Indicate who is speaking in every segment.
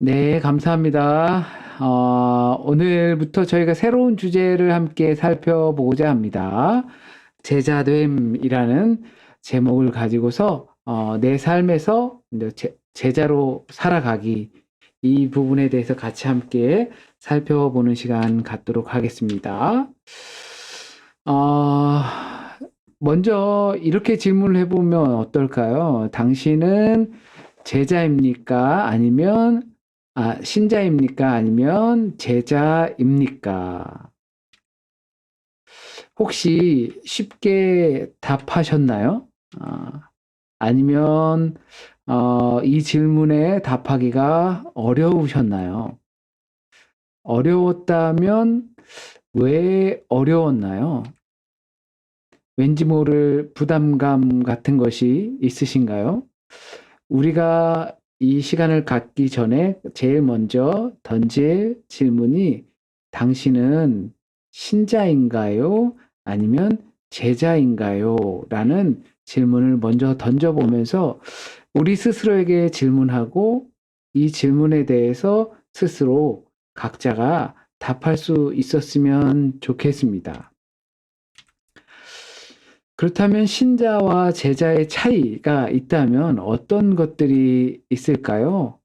Speaker 1: 네, 감사합니다. 오늘부터 저희가 새로운 주제를 함께 살펴보고자 합니다. 제자됨이라는 제목을 가지고서 내 삶에서 이제 제자로 살아가기 이 부분에 대해서 같이 함께 살펴보는 시간 갖도록 하겠습니다. 어, 먼저 이렇게 질문을 해보면 어떨까요? 당신은 제자입니까? 아니면 신자입니까? 아니면 제자입니까? 혹시 쉽게 답하셨나요? 아니면 이 질문에 답하기가 어려우셨나요? 어려웠다면 왜 어려웠나요? 왠지 모를 부담감 같은 것이 있으신가요? 우리가 이 시간을 갖기 전에 제일 먼저 던질 질문이 당신은 신자인가요? 아니면 제자인가요? 라는 질문을 먼저 던져보면서 우리 스스로에게 질문하고 이 질문에 대해서 스스로 각자가 답할 수 있었으면 좋겠습니다. 그렇다면 신자와 제자의 차이가 있다면 어떤 것들이 있을까요?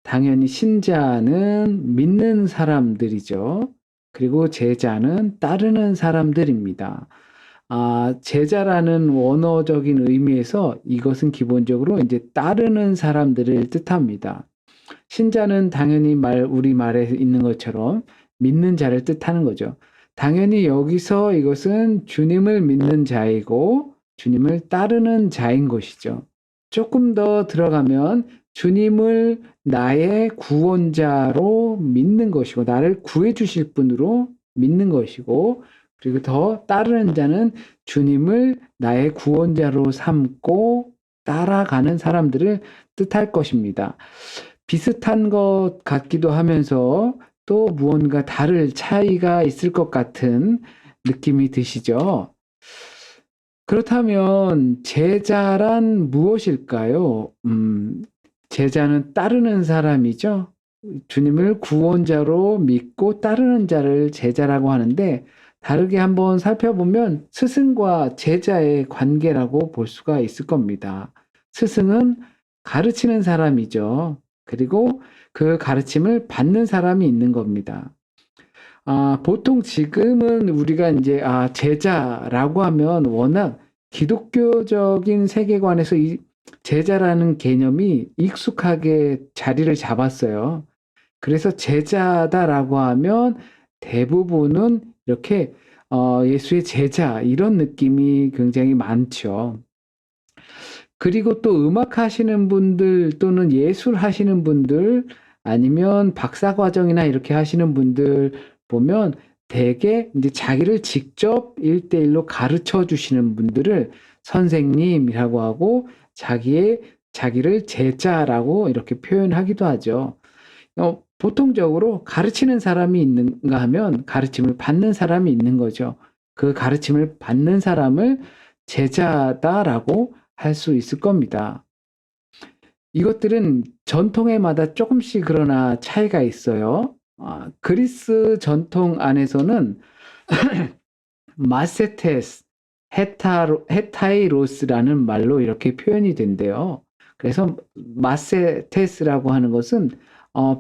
Speaker 1: 당연히 신자는 믿는 사람들이죠. 그리고 제자는 따르는 사람들입니다. 제자라는 원어적인 의미에서 이것은 기본적으로 이제 따르는 사람들을 뜻합니다. 신자는 당연히 우리 말에 있는 것처럼 믿는 자를 뜻하는 거죠. 당연히 여기서 이것은 주님을 믿는 자이고 주님을 따르는 자인 것이죠. 조금 더 들어가면 주님을 나의 구원자로 믿는 것이고 나를 구해 주실 분으로 믿는 것이고 그리고 더 따르는 자는 주님을 나의 구원자로 삼고 따라가는 사람들을 뜻할 것입니다. 비슷한 것 같기도 하면서 또 무언가 다를 차이가 있을 것 같은 느낌이 드시죠? 그렇다면 제자란 무엇일까요? 제자는 따르는 사람이죠. 주님을 구원자로 믿고 따르는 자를 제자라고 하는데 다르게 한번 살펴보면 스승과 제자의 관계라고 볼 수가 있을 겁니다. 스승은 가르치는 사람이죠. 그리고 그 가르침을 받는 사람이 있는 겁니다. 보통 지금은 우리가 이제 제자라고 하면 워낙 기독교적인 세계관에서 이 제자라는 개념이 익숙하게 자리를 잡았어요. 그래서 제자다라고 하면 대부분은 이렇게 예수의 제자 이런 느낌이 굉장히 많죠. 그리고 또 음악 하시는 분들 또는 예술 하시는 분들 아니면 박사 과정이나 이렇게 하시는 분들 보면 대개 이제 자기를 직접 1대1로 가르쳐 주시는 분들을 선생님이라고 하고 자기를 제자라고 이렇게 표현하기도 하죠. 보통적으로 가르치는 사람이 있는가 하면 가르침을 받는 사람이 있는 거죠. 그 가르침을 받는 사람을 제자다라고 할 수 있을 겁니다. 이것들은 전통에마다 조금씩 그러나 차이가 있어요. 그리스 전통 안에서는 마세테스, 헤타이로스라는 말로 이렇게 표현이 된대요. 그래서 마세테스라고 하는 것은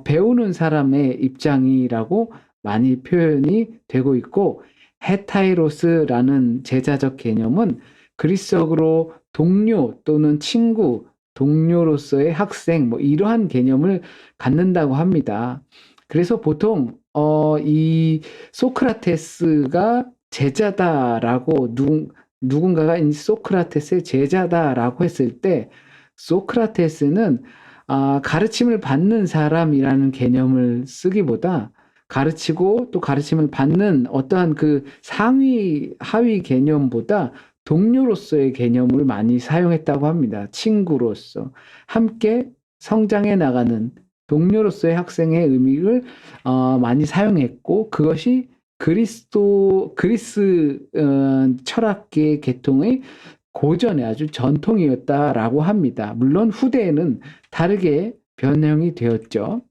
Speaker 1: 배우는 사람의 입장이라고 많이 표현이 되고 있고 헤타이로스라는 제자적 개념은 그리스어로 동료 또는 친구, 동료로서의 학생 뭐 이러한 개념을 갖는다고 합니다. 그래서 보통 이 소크라테스가 제자다라고 누군가가 이 소크라테스의 제자다라고 했을 때 소크라테스는 가르침을 받는 사람이라는 개념을 쓰기보다 가르치고 또 가르침을 받는 어떠한 그 상위 하위 개념보다 동료로서의 개념을 많이 사용했다고 합니다. 친구로서 함께 성장해 나가는 동료로서의 학생의 의미를 많이 사용했고 그것이 그리스 철학계 계통의 고전의 아주 전통이었다라고 합니다. 물론 후대에는 다르게 변형이 되었죠.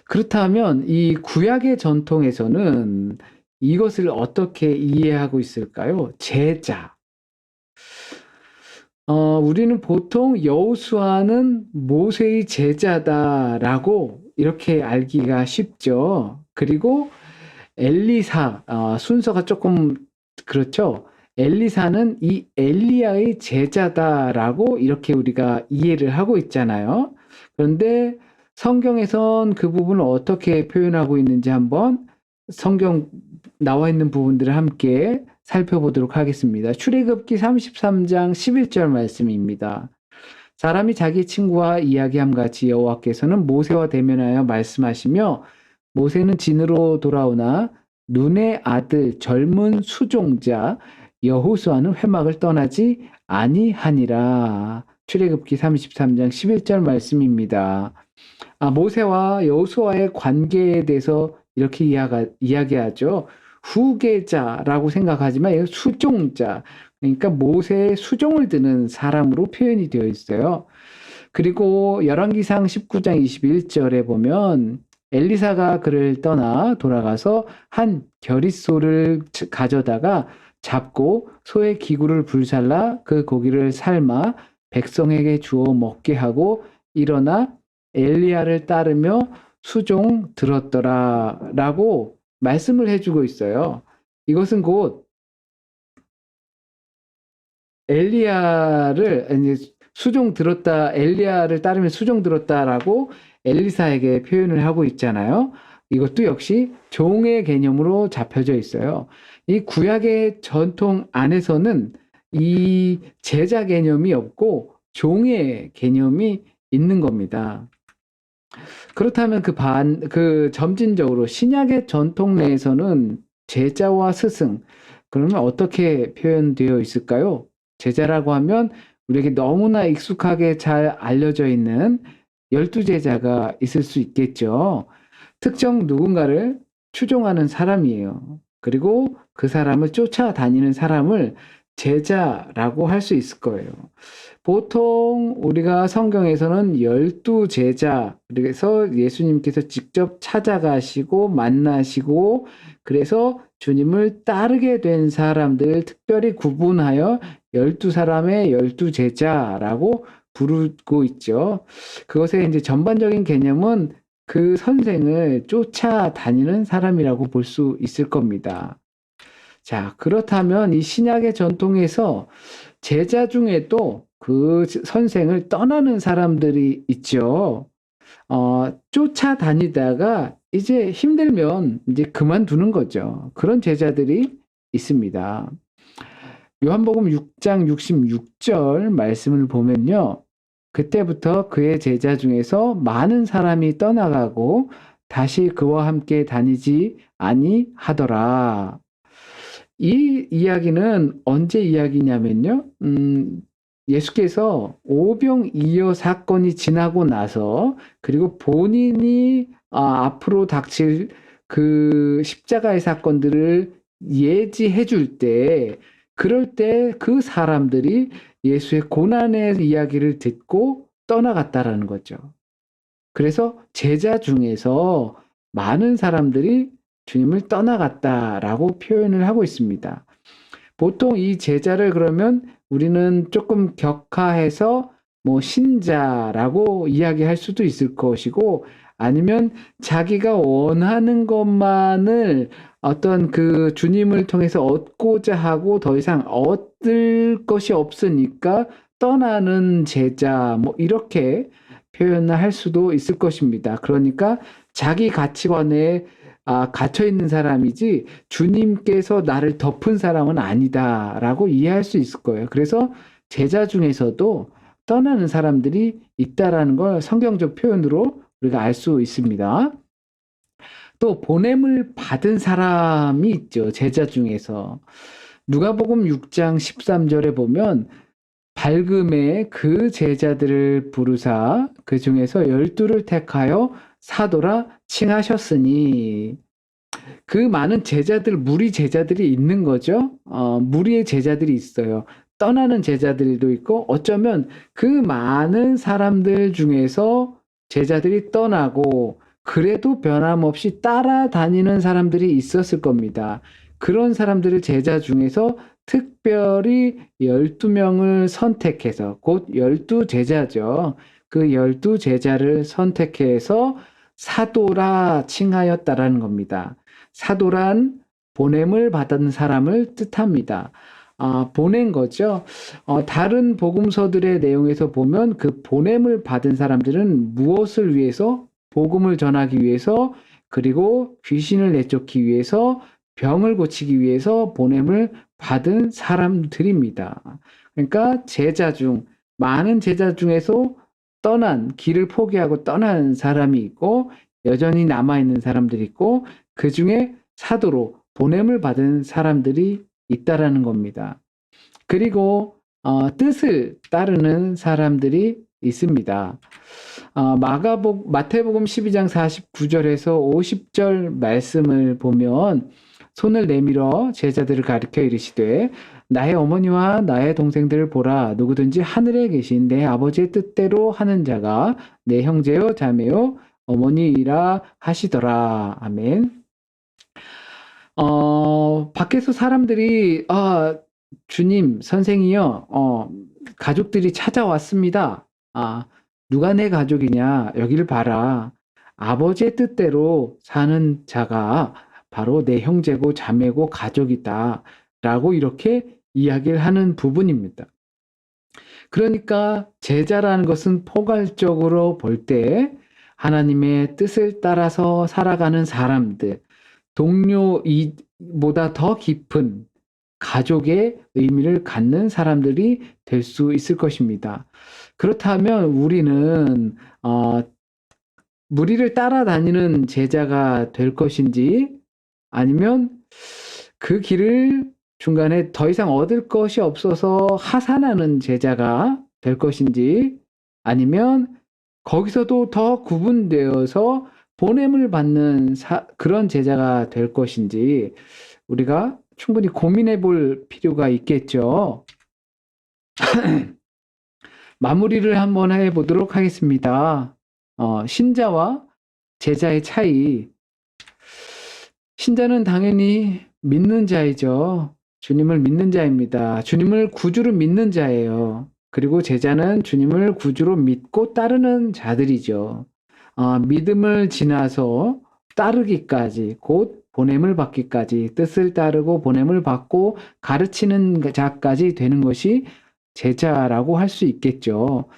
Speaker 1: 그렇다면 이 구약의 전통에서는 이것을 어떻게 이해하고 있을까요? 제자. 우리는 보통 여호수아는 모세의 제자다라고 이렇게 알기가 쉽죠. 그리고 엘리사, 순서가 조금 그렇죠. 엘리사는 이 엘리야의 제자다라고 이렇게 우리가 이해를 하고 있잖아요. 그런데 성경에선 그 부분을 어떻게 표현하고 있는지 한번 성경 나와 있는 부분들을 함께 살펴보도록 하겠습니다. 출애굽기 33장 11절 말씀입니다. 사람이 자기 친구와 이야기함 같이 여호와께서는 모세와 대면하여 말씀하시며 모세는 진으로 돌아오나 눈의 아들 젊은 수종자 여호수아는 회막을 떠나지 아니하니라. 출애굽기 33장 11절 말씀입니다. 모세와 여호수아의 관계에 대해서 이렇게 이야기하죠. 후계자라고 생각하지만 이거 수종자, 그러니까 모세의 수종을 드는 사람으로 표현이 되어 있어요. 그리고 열왕기상 19장 21절에 보면 엘리사가 그를 떠나 돌아가서 한 겨릿소를 가져다가 잡고 소의 기구를 불살라 그 고기를 삶아 백성에게 주어 먹게 하고 일어나 엘리야를 따르며 수종 들었더라라고 말씀을 해주고 있어요. 이것은 곧 엘리야를 이제 수종 들었다, 엘리야를 따르며 수종 들었다라고 엘리사에게 표현을 하고 있잖아요. 이것도 역시 종의 개념으로 잡혀져 있어요. 이 구약의 전통 안에서는 이 제자 개념이 없고 종의 개념이 있는 겁니다. 그렇다면 그 점진적으로 신약의 전통 내에서는 제자와 스승, 그러면 어떻게 표현되어 있을까요? 제자라고 하면 우리에게 너무나 익숙하게 잘 알려져 있는 12제자가 있을 수 있겠죠. 특정 누군가를 추종하는 사람이에요. 그리고 그 사람을 쫓아다니는 사람을 제자라고 할 수 있을 거예요. 보통 우리가 성경에서는 12제자, 그래서 예수님께서 직접 찾아가시고 만나시고 그래서 주님을 따르게 된 사람들 특별히 구분하여 12사람의 12제자라고 부르고 있죠. 그것의 이제 전반적인 개념은 그 선생을 쫓아다니는 사람이라고 볼 수 있을 겁니다. 자, 그렇다면 이 신약의 전통에서 제자 중에도 그 선생을 떠나는 사람들이 있죠. 쫓아다니다가 이제 힘들면 이제 그만두는 거죠. 그런 제자들이 있습니다. 요한복음 6장 66절 말씀을 보면요. 그때부터 그의 제자 중에서 많은 사람이 떠나가고 다시 그와 함께 다니지 아니하더라. 이 이야기는 언제 이야기냐면요. 예수께서 오병이어 사건이 지나고 나서 그리고 본인이 앞으로 닥칠 그 십자가의 사건들을 예지해 줄 때, 그럴 때 그 사람들이 예수의 고난의 이야기를 듣고 떠나갔다라는 거죠. 그래서 제자 중에서 많은 사람들이 주님을 떠나갔다라고 표현을 하고 있습니다. 보통 이 제자를 그러면 우리는 조금 격하해서 뭐 신자라고 이야기할 수도 있을 것이고 아니면 자기가 원하는 것만을 어떤 그 주님을 통해서 얻고자 하고 더 이상 얻을 것이 없으니까 떠나는 제자 뭐 이렇게 표현을 할 수도 있을 것입니다. 그러니까 자기 가치관에 갇혀 있는 사람이지 주님께서 나를 덮은 사람은 아니다라고 이해할 수 있을 거예요. 그래서 제자 중에서도 떠나는 사람들이 있다라는 걸 성경적 표현으로 우리가 알 수 있습니다. 또 보냄을 받은 사람이 있죠. 제자 중에서. 누가복음 6장 13절에 보면 발금에 그 제자들을 부르사 그 중에서 12를 택하여 사도라 칭하셨으니 그 많은 제자들, 무리 제자들이 있는 거죠. 무리의 제자들이 있어요. 떠나는 제자들도 있고 어쩌면 그 많은 사람들 중에서 제자들이 떠나고 그래도 변함없이 따라다니는 사람들이 있었을 겁니다. 그런 사람들을 제자 중에서 특별히 12명을 선택해서, 곧 12제자죠. 그 12제자를 선택해서 사도라 칭하였다라는 겁니다. 사도란 보냄을 받은 사람을 뜻합니다. 보낸 거죠. 다른 복음서들의 내용에서 보면 그 보냄을 받은 사람들은 무엇을 위해서? 복음을 전하기 위해서, 그리고 귀신을 내쫓기 위해서, 병을 고치기 위해서 보냄을 받은 사람들입니다. 그러니까 많은 제자 중에서 길을 포기하고 떠난 사람이 있고, 여전히 남아있는 사람들이 있고, 그 중에 사도로 보냄을 받은 사람들이 있다라는 겁니다. 그리고 뜻을 따르는 사람들이 있습니다. 마태복음 12장 49절에서 50절 말씀을 보면 손을 내밀어 제자들을 가리켜 이르시되 나의 어머니와 나의 동생들을 보라. 누구든지 하늘에 계신 내 아버지의 뜻대로 하는 자가 내 형제요 자매요 어머니이라 하시더라. 아멘. 밖에서 사람들이 주님, 선생이요, 가족들이 찾아왔습니다. 누가 내 가족이냐? 여기를 봐라. 아버지의 뜻대로 사는 자가 바로 내 형제고 자매고 가족이다. 라고 이렇게 이야기를 하는 부분입니다. 그러니까 제자라는 것은 포괄적으로 볼 때 하나님의 뜻을 따라서 살아가는 사람들, 동료보다 더 깊은 가족의 의미를 갖는 사람들이 될 수 있을 것입니다. 그렇다면 우리는 무리를 따라다니는 제자가 될 것인지 아니면 그 길을 중간에 더 이상 얻을 것이 없어서 하산하는 제자가 될 것인지 아니면 거기서도 더 구분되어서 보냄을 받는 그런 제자가 될 것인지 우리가 충분히 고민해 볼 필요가 있겠죠. 마무리를 한번 해 보도록 하겠습니다. 신자와 제자의 차이. 신자는 당연히 믿는 자이죠. 주님을 믿는 자입니다. 주님을 구주로 믿는 자예요. 그리고 제자는 주님을 구주로 믿고 따르는 자들이죠. 믿음을 지나서 따르기까지, 곧 보냄을 받기까지, 뜻을 따르고 보냄을 받고 가르치는 자까지 되는 것이 제자라고 할 수 있겠죠.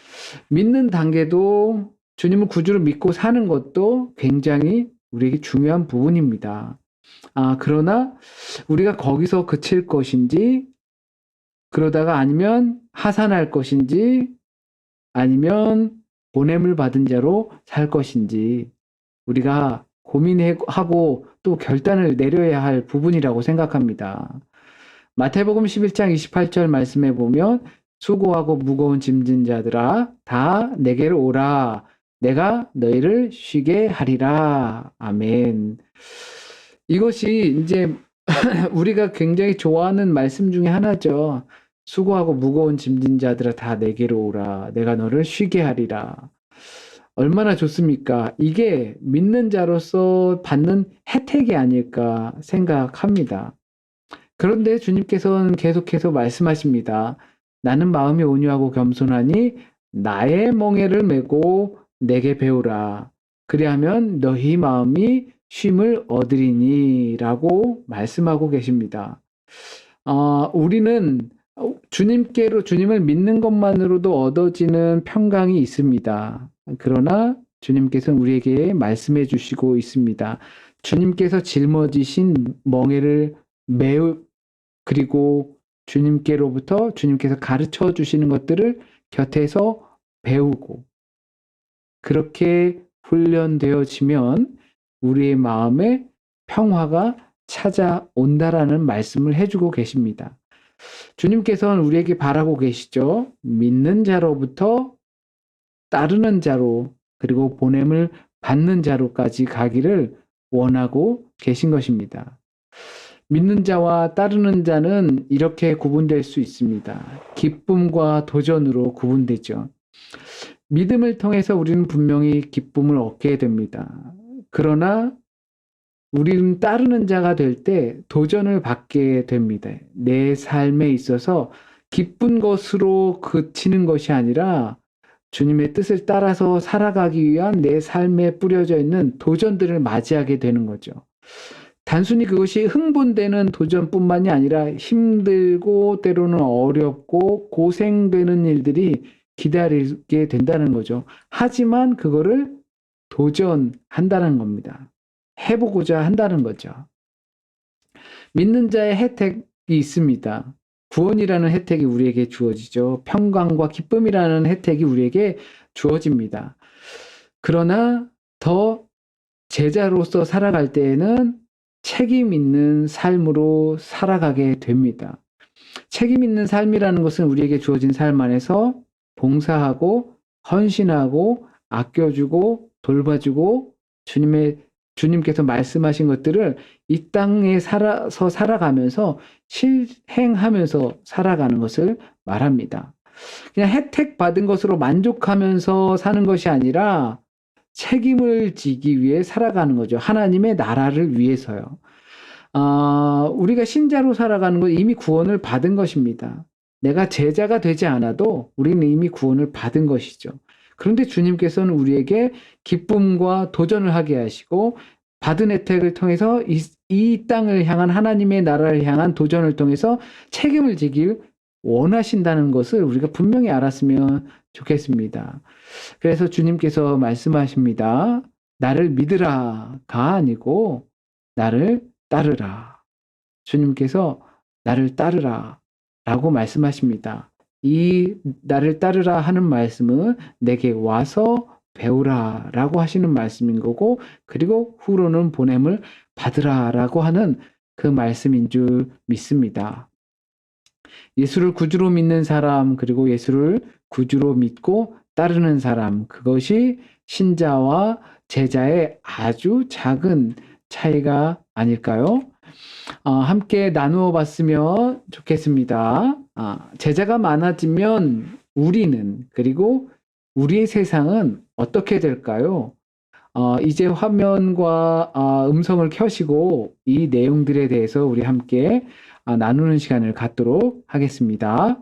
Speaker 1: 믿는 단계도 주님을 구주로 믿고 사는 것도 굉장히 우리에게 중요한 부분입니다. 그러나 우리가 거기서 그칠 것인지, 그러다가 아니면 하산할 것인지, 아니면 보냄을 받은 자로 살 것인지, 우리가 고민하고 또 결단을 내려야 할 부분이라고 생각합니다. 마태복음 11장 28절 말씀에 보면 수고하고 무거운 짐진 자들아 다 내게로 오라. 내가 너희를 쉬게 하리라. 아멘. 이것이 이제 우리가 굉장히 좋아하는 말씀 중에 하나죠. 수고하고 무거운 짐진 자들아 다 내게로 오라. 내가 너를 쉬게 하리라. 얼마나 좋습니까? 이게 믿는 자로서 받는 혜택이 아닐까 생각합니다. 그런데 주님께서는 계속해서 말씀하십니다. 나는 마음이 온유하고 겸손하니 나의 멍에를 메고 내게 배우라. 그리하면 너희 마음이 쉼을 얻으리니 라고 말씀하고 계십니다. 우리는 주님을 믿는 것만으로도 얻어지는 평강이 있습니다. 그러나 주님께서는 우리에게 말씀해 주시고 있습니다. 주님께서 짊어지신 멍에를 그리고 주님께서 가르쳐 주시는 것들을 곁에서 배우고 그렇게 훈련되어지면 우리의 마음에 평화가 찾아온다라는 말씀을 해주고 계십니다. 주님께서는 우리에게 바라고 계시죠. 믿는 자로부터 따르는 자로 그리고 보냄을 받는 자로까지 가기를 원하고 계신 것입니다. 믿는 자와 따르는 자는 이렇게 구분될 수 있습니다. 기쁨과 도전으로 구분되죠. 믿음을 통해서 우리는 분명히 기쁨을 얻게 됩니다. 그러나 우리는 따르는 자가 될 때 도전을 받게 됩니다. 내 삶에 있어서 기쁜 것으로 그치는 것이 아니라 주님의 뜻을 따라서 살아가기 위한 내 삶에 뿌려져 있는 도전들을 맞이하게 되는 거죠. 단순히 그것이 흥분되는 도전뿐만이 아니라 힘들고 때로는 어렵고 고생되는 일들이 기다리게 된다는 거죠. 하지만 그거를 도전한다는 겁니다. 해보고자 한다는 거죠. 믿는 자의 혜택이 있습니다. 구원이라는 혜택이 우리에게 주어지죠. 평강과 기쁨이라는 혜택이 우리에게 주어집니다. 그러나 더 제자로서 살아갈 때에는 책임 있는 삶으로 살아가게 됩니다. 책임 있는 삶이라는 것은 우리에게 주어진 삶 안에서 봉사하고 헌신하고 아껴주고 돌봐주고 주님께서 말씀하신 것들을 이 땅에 살아가면서 실행하면서 살아가는 것을 말합니다. 그냥 혜택 받은 것으로 만족하면서 사는 것이 아니라 책임을 지기 위해 살아가는 거죠. 하나님의 나라를 위해서요. 우리가 신자로 살아가는 건 이미 구원을 받은 것입니다. 내가 제자가 되지 않아도 우리는 이미 구원을 받은 것이죠. 그런데 주님께서는 우리에게 기쁨과 도전을 하게 하시고 받은 혜택을 통해서 이 땅을 향한 하나님의 나라를 향한 도전을 통해서 책임을 지길 원하신다는 것을 우리가 분명히 알았으면 좋겠습니다. 그래서 주님께서 말씀하십니다. 나를 믿으라가 아니고 나를 따르라. 주님께서 나를 따르라 라고 말씀하십니다. 이 나를 따르라 하는 말씀은 내게 와서 배우라 라고 하시는 말씀인 거고, 그리고 후로는 보냄을 받으라 라고 하는 그 말씀인 줄 믿습니다. 예수를 구주로 믿는 사람, 그리고 예수를 구주로 믿고 따르는 사람, 그것이 신자와 제자의 아주 작은 차이가 아닐까요? 함께 나누어 봤으면 좋겠습니다. 제자가 많아지면 우리는, 그리고 우리의 세상은 어떻게 될까요? 이제 화면과 음성을 켜시고 이 내용들에 대해서 우리 함께 나누는 시간을 갖도록 하겠습니다.